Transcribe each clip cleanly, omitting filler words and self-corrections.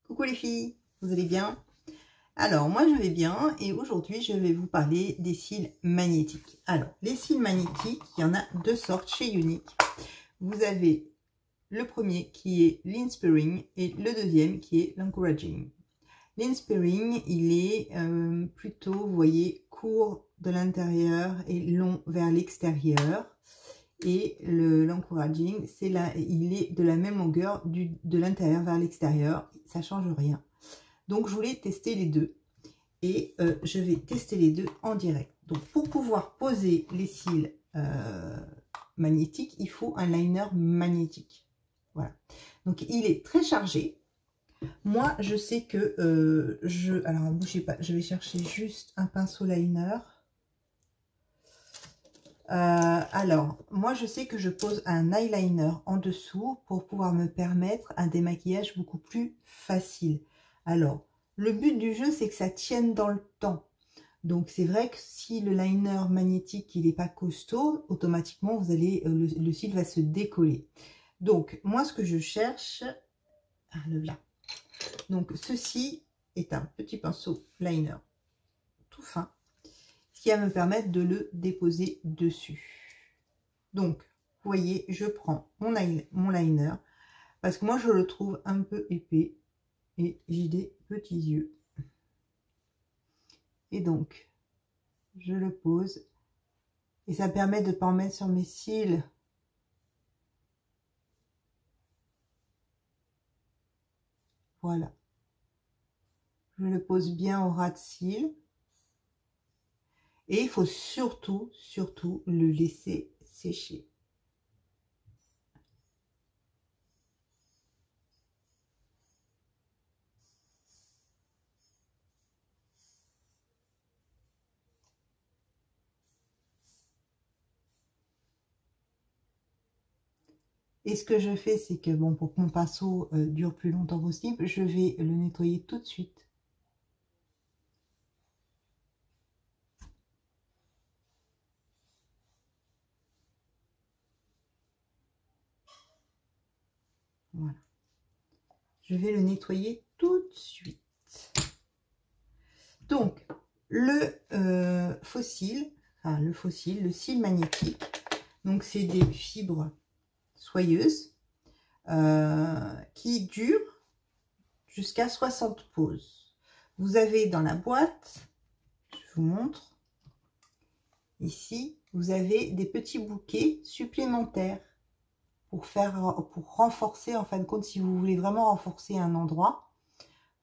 Coucou les filles, vous allez bien? Alors moi je vais bien et aujourd'hui je vais vous parler des cils magnétiques. Alors les cils magnétiques, il y en a deux sortes chez Younique. Vous avez le premier qui est l'Inspiring et le deuxième qui est l'Encouraging. L'Inspiring, il est plutôt, vous voyez, court de l'intérieur et long vers l'extérieur. Et l'Encouraging, c'est là, il est de la même longueur de l'intérieur vers l'extérieur. Ça change rien. Donc je voulais tester les deux. Et je vais tester les deux en direct. Donc pour pouvoir poser les cils magnétiques, il faut un liner magnétique. Voilà. Donc il est très chargé. Moi, je sais que alors bougez pas, je vais chercher juste un pinceau liner. Alors, moi, je sais que je pose un eyeliner en dessous pour pouvoir me permettre un démaquillage beaucoup plus facile. Alors, le but du jeu, c'est que ça tienne dans le temps. Donc, c'est vrai que si le liner magnétique, il n'est pas costaud, automatiquement, vous allez le cil va se décoller. Donc, moi, ce que je cherche... Ah, le là. Donc, ceci est un petit pinceau liner tout fin qui va me permettre de le déposer dessus. Donc, vous voyez, je prends mon liner parce que moi, je le trouve un peu épais et j'ai des petits yeux. Et donc, je le pose et ça permet de ne pas en mettre sur mes cils. Voilà. Je le pose bien au ras de cils. Et il faut surtout le laisser sécher. Et ce que je fais, c'est que, bon, pour que mon pinceau dure plus longtemps possible, je vais le nettoyer tout de suite. Voilà. Je vais le nettoyer tout de suite. Donc, le fossile, le cil magnétique, donc c'est des fibres soyeuses qui durent jusqu'à 60 poses. Vous avez dans la boîte, je vous montre, ici, vous avez des petits bouquets supplémentaires pour renforcer, en fin de compte, si vous voulez vraiment renforcer un endroit,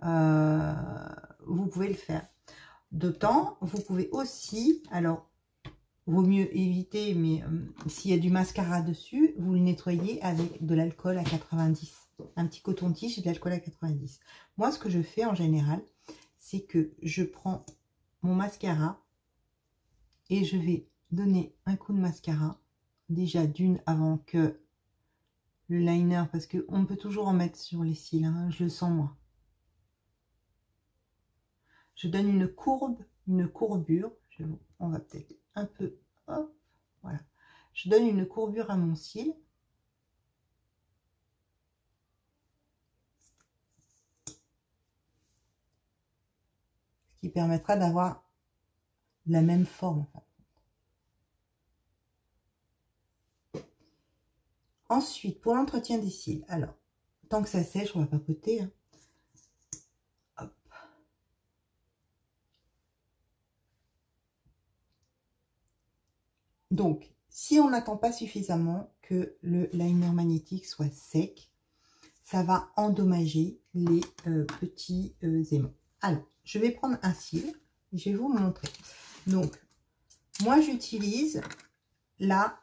vous pouvez le faire. D'autant, vous pouvez aussi, alors, vaut mieux éviter, mais s'il y a du mascara dessus, vous le nettoyez avec de l'alcool à 90. Un petit coton-tige et de l'alcool à 90. Moi, ce que je fais en général, c'est que je prends mon mascara et je vais donner un coup de mascara, déjà d'une avant que le liner, parce qu'on peut toujours en mettre sur les cils, hein, je le sens moi. Je donne une courbure, on va peut-être un peu, hop, voilà. Je donne une courbure à mon cil. Ce qui permettra d'avoir la même forme. En fait. Ensuite, pour l'entretien des cils, alors, tant que ça sèche, on va papoter. Hein. Hop. Donc, si on n'attend pas suffisamment que le liner magnétique soit sec, ça va endommager les petits aimants. Alors, je vais prendre un cil et je vais vous montrer. Donc, moi, j'utilise la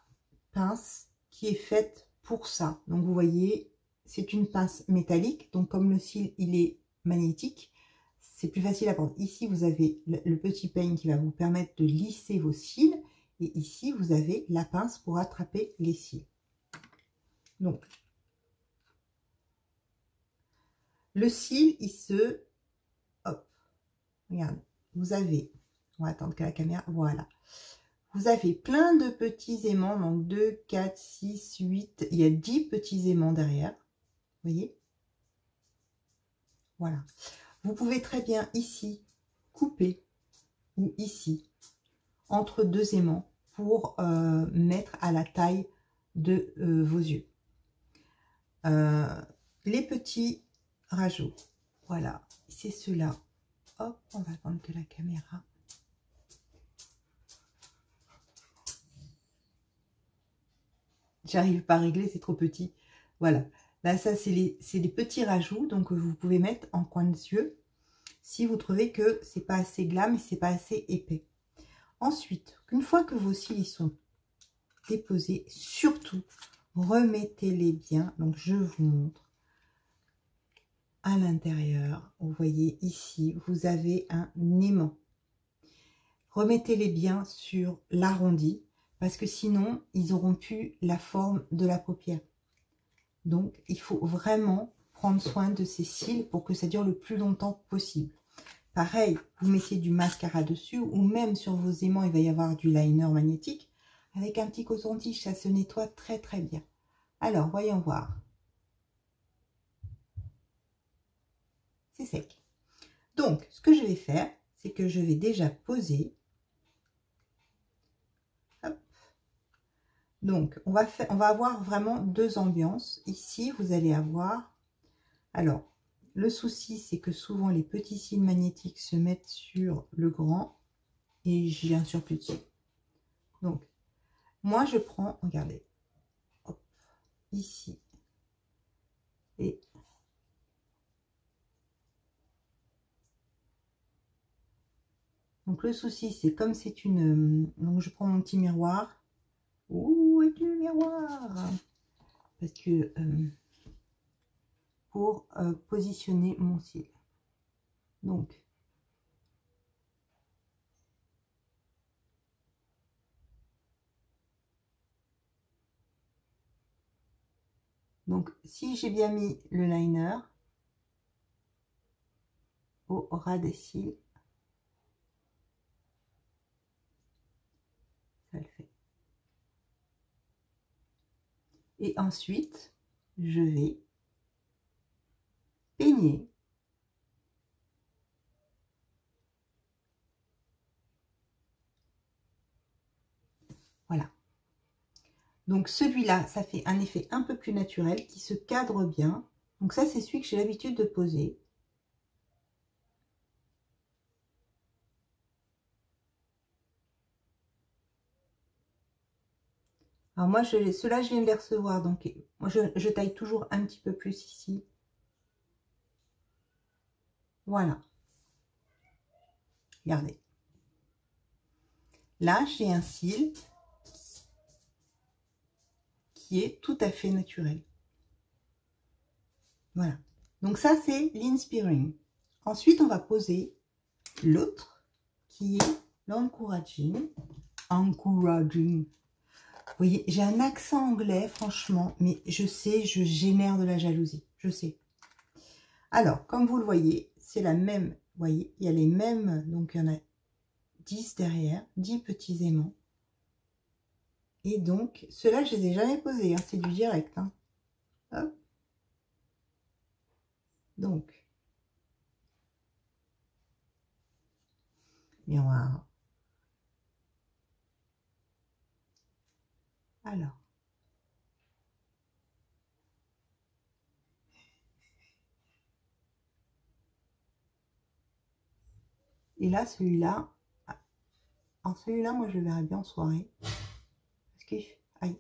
pince qui est faite pour ça. Donc, vous voyez, c'est une pince métallique. Donc, comme le cil, il est magnétique, c'est plus facile à prendre. Ici, vous avez le petit peigne qui va vous permettre de lisser vos cils. Et ici, vous avez la pince pour attraper les cils. Donc, le cil, il se... Hop. Regardez. Vous avez... On va attendre que la caméra... Voilà. Vous avez plein de petits aimants. Donc, 2, 4, 6, 8. Il y a 10 petits aimants derrière. Vous voyez? Voilà. Vous pouvez très bien ici couper ou ici entre deux aimants pour mettre à la taille de vos yeux. Les petits rajouts, voilà, c'est ceux-là. Hop, on va prendre que la caméra. J'arrive pas à régler, c'est trop petit. Voilà, là ça c'est les petits rajouts, donc vous pouvez mettre en coin de yeux si vous trouvez que c'est pas assez glam et c'est pas assez épais. Ensuite, une fois que vos cils sont déposés, surtout remettez-les bien. Donc je vous montre à l'intérieur. Vous voyez ici, vous avez un aimant. Remettez-les bien sur l'arrondi parce que sinon ils auront plus la forme de la paupière. Donc il faut vraiment prendre soin de ces cils pour que ça dure le plus longtemps possible. Pareil, vous mettez du mascara dessus ou même sur vos aimants, il va y avoir du liner magnétique. Avec un petit coton-tige, ça se nettoie très très bien. Alors, voyons voir. C'est sec. Donc, ce que je vais faire, c'est que je vais déjà poser. Hop. Donc, on va avoir vraiment deux ambiances. Ici, vous allez avoir... Alors, le souci, c'est que souvent, les petits cils magnétiques se mettent sur le grand et j'ai un surplus de cils. Donc, moi, je prends, regardez, hop, ici, et donc le souci, c'est comme c'est une, donc je prends mon petit miroir. Où est le miroir? Parce que pour positionner mon cil. Donc, si j'ai bien mis le liner au ras des cils, ça le fait. Et ensuite, je vais peigner. Voilà. Donc celui-là, ça fait un effet un peu plus naturel qui se cadre bien. Donc ça, c'est celui que j'ai l'habitude de poser. Alors moi, ceux-là, je viens de les recevoir. Donc moi, je taille toujours un petit peu plus ici. Voilà. Regardez. Là, j'ai un cil qui est tout à fait naturel. Voilà. Donc ça, c'est l'Inspiring. Ensuite, on va poser l'autre qui est l'Encouraging. Encouraging. Vous voyez, j'ai un accent anglais, franchement, mais je sais, je génère de la jalousie. Je sais. Alors, comme vous le voyez, c'est la même. Vous voyez, il y a les mêmes. Donc, il y en a 10 derrière, 10 petits aimants. Et donc, ceux-là, je les ai jamais posés. Hein, c'est du direct. Hein. Hop. Donc, miroir. Alors. Et là, celui-là, alors celui-là, moi, je le verrais bien en soirée. Parce que, aïe.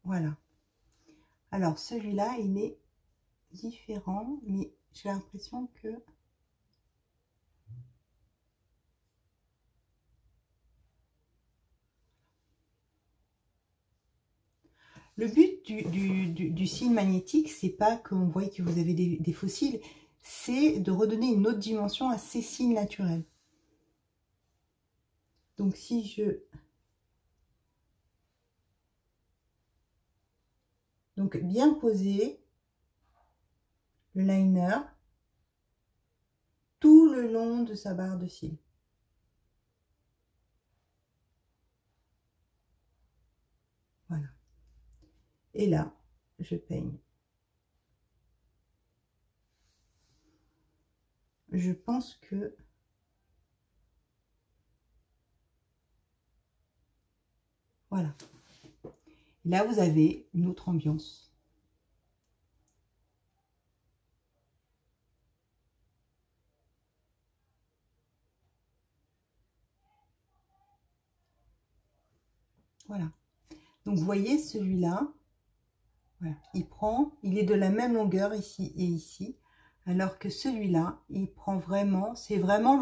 Voilà. Alors, celui-là, il est différent, mais j'ai l'impression que... Le but du cil magnétique, c'est pas qu'on voit que vous avez des faux cils, c'est de redonner une autre dimension à ces cils naturels. Donc si je... Donc bien poser le liner tout le long de sa barre de cils. Voilà. Et là, je peigne. Je pense que... Voilà. Là, vous avez une autre ambiance. Voilà. Donc, vous voyez, celui-là, voilà, il est de la même longueur ici et ici, alors que celui-là, il prend vraiment, c'est vraiment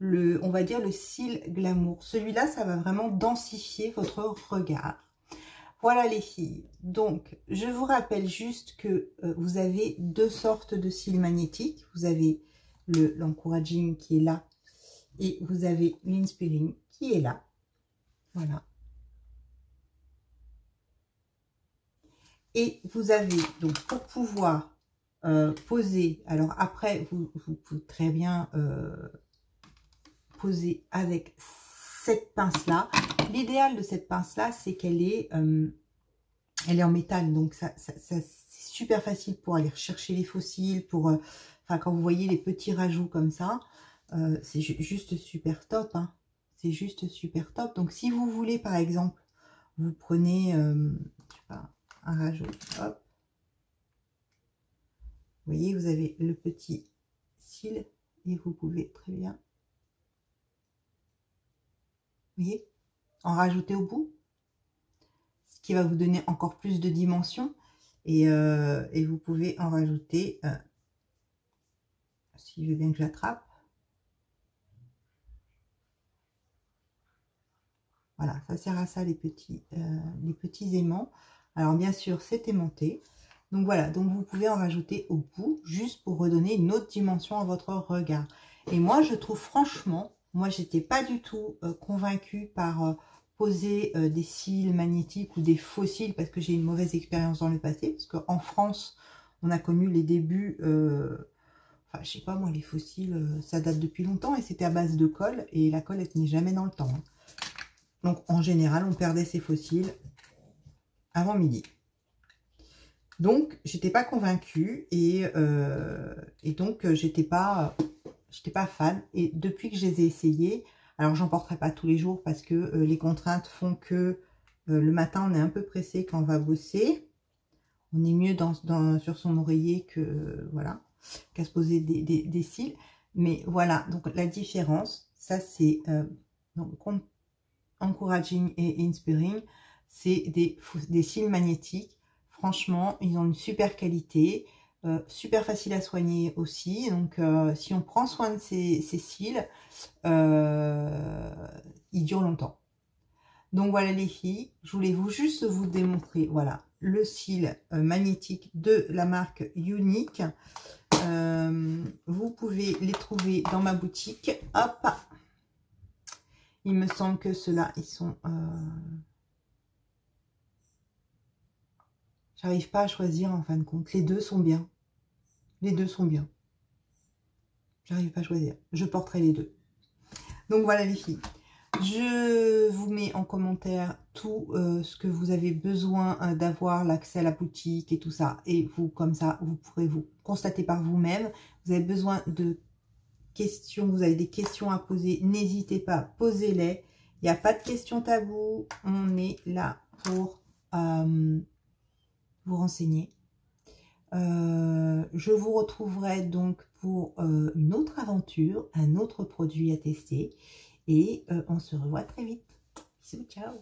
on va dire le cil glamour. Celui-là, ça va vraiment densifier votre regard. Voilà les filles, donc je vous rappelle juste que vous avez deux sortes de cils magnétiques. Vous avez l'encouraging qui est là et vous avez l'inspiring qui est là. Voilà. Et vous avez donc pour pouvoir poser, alors après vous pouvez très bien poser avec cette pince là. L'idéal de cette pince là, c'est qu'elle est elle est en métal, donc c'est super facile pour aller rechercher les fossiles, pour enfin quand vous voyez les petits rajouts comme ça, c'est juste super top, hein. C'est juste super top. Donc si vous voulez par exemple, vous prenez je sais pas, un rajout, hop, vous voyez, vous avez le petit cil et vous pouvez très bien, vous voyez, en rajouter au bout, ce qui va vous donner encore plus de dimension. Et vous pouvez en rajouter, si je veux bien que je l'attrape. Voilà, ça sert à ça les petits aimants. Alors bien sûr, c'est aimanté. Donc voilà, donc vous pouvez en rajouter au bout, juste pour redonner une autre dimension à votre regard. Et moi, je trouve franchement, moi, j'étais pas du tout convaincue par poser des cils magnétiques ou des faux cils, parce que j'ai une mauvaise expérience dans le passé, parce qu'en France, on a connu les débuts, enfin, je sais pas, moi, les faux cils, ça date depuis longtemps, et c'était à base de colle, et la colle, elle tenait jamais dans le temps, hein. Donc, en général, on perdait ses fossiles avant midi. Donc, j'étais pas convaincue et donc, j'étais pas fan. Et depuis que je les ai essayés, alors, j'en porterai pas tous les jours parce que les contraintes font que le matin, on est un peu pressé quand on va bosser. On est mieux sur son oreiller que, voilà, qu'à se poser des cils. Mais voilà, donc la différence, ça c'est... Encouraging et Inspiring, c'est des cils magnétiques. Franchement, ils ont une super qualité, super facile à soigner aussi. Donc, si on prend soin de ces cils, ils durent longtemps. Donc, voilà les filles, je voulais juste vous démontrer, voilà, le cil magnétique de la marque Younique. Vous pouvez les trouver dans ma boutique. Hop! Il me semble que ceux-là, ils sont... J'arrive pas à choisir en fin de compte. Les deux sont bien. Les deux sont bien. J'arrive pas à choisir. Je porterai les deux. Donc voilà les filles. Je vous mets en commentaire tout ce que vous avez besoin d'avoir, l'accès à la boutique et tout ça. Et vous, comme ça, vous pourrez vous constater par vous-même. Vous avez besoin de questions, vous avez des questions à poser, n'hésitez pas, posez-les. Il n'y a pas de questions tabou, on est là pour vous renseigner. Je vous retrouverai donc pour une autre aventure, un autre produit à tester et on se revoit très vite. Bisous, ciao!